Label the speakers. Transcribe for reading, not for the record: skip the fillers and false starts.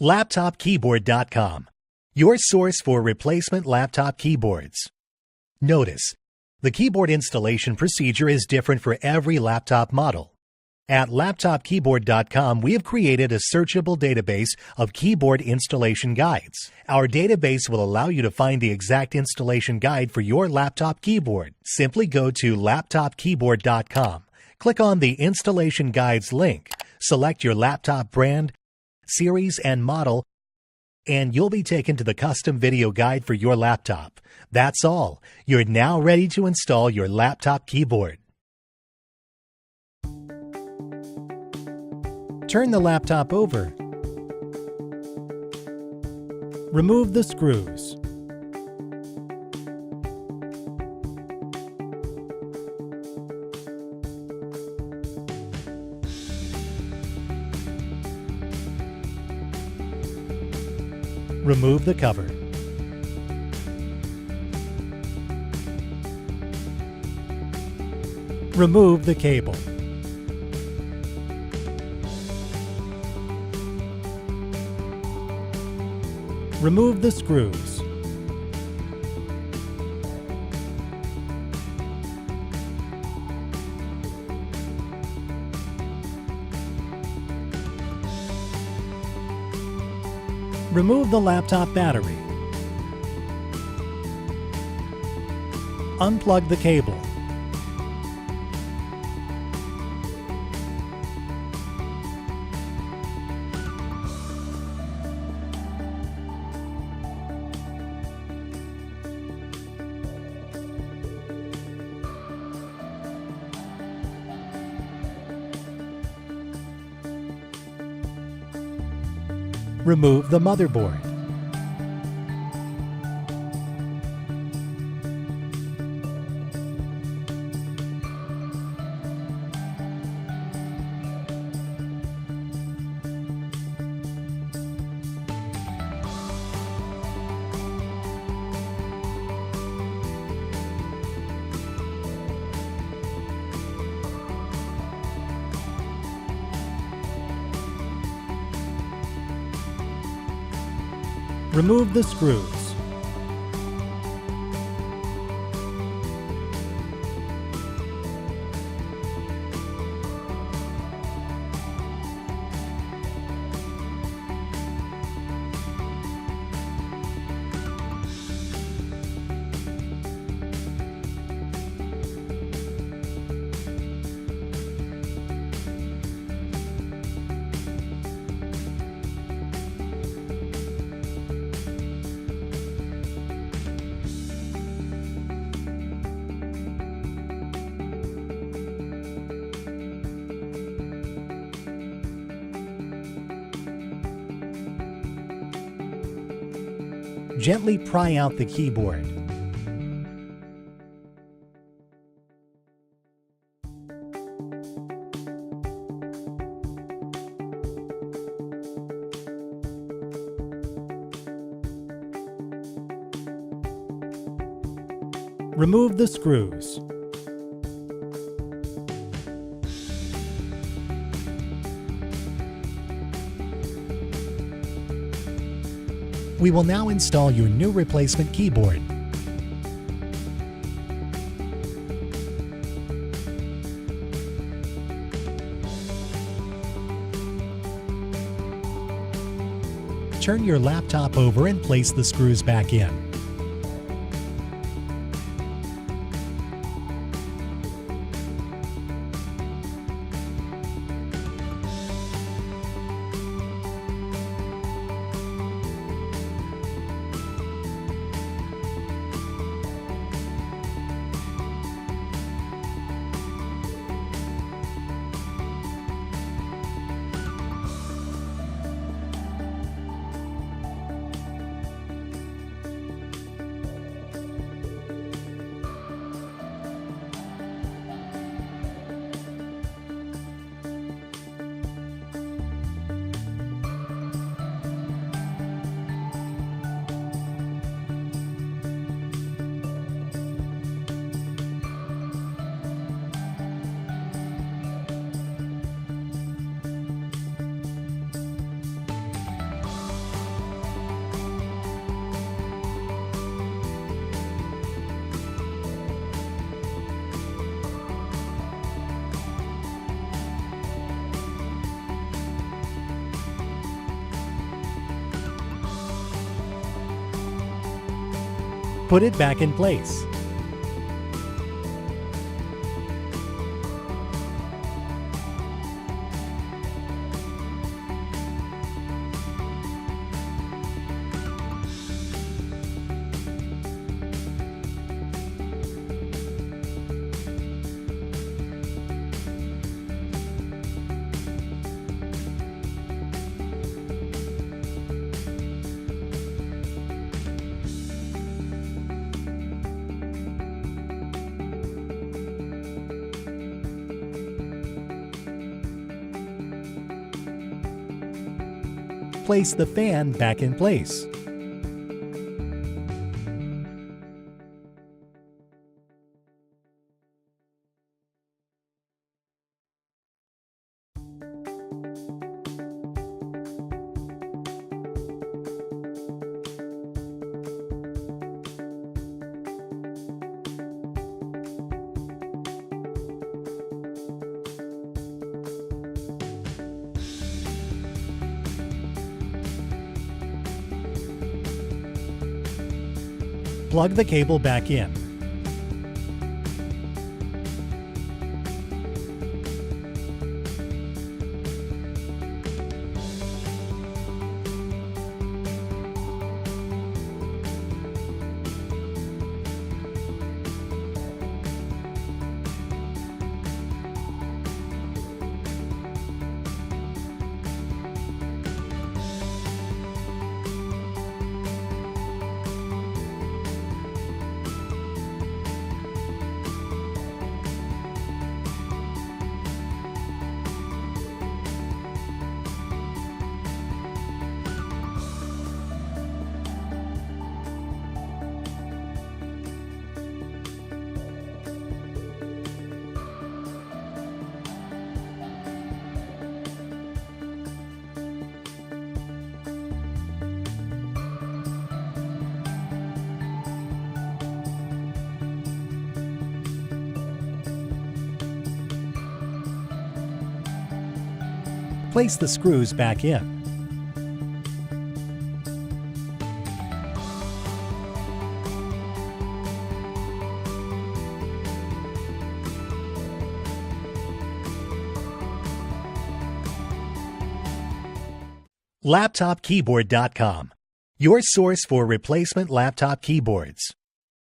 Speaker 1: LaptopKeyboard.com, your source for replacement laptop keyboards. Notice, the keyboard installation procedure is different for every laptop model. At LaptopKeyboard.com, we have created a searchable database of keyboard installation guides. Our database will allow you to find the exact installation guide for your laptop keyboard. Simply go to LaptopKeyboard.com, click on the Installation Guides link, select your laptop brand, series, and model, and you'll be taken to the custom video guide for your laptop. That's all. You're now ready to install your laptop keyboard. Turn the laptop over. Remove the screws. Remove the cover. Remove the cable. Remove the screws. Remove the laptop battery. Unplug the cable. Remove the motherboard. Remove the screws. Gently pry out the keyboard. Remove the screws. We will now install your new replacement keyboard. Turn your laptop over and place the screws back in. Put it back in place. Place the fan back in place. Plug the cable back in. Place the screws back in. LaptopKeyboard.com, your source for replacement laptop keyboards.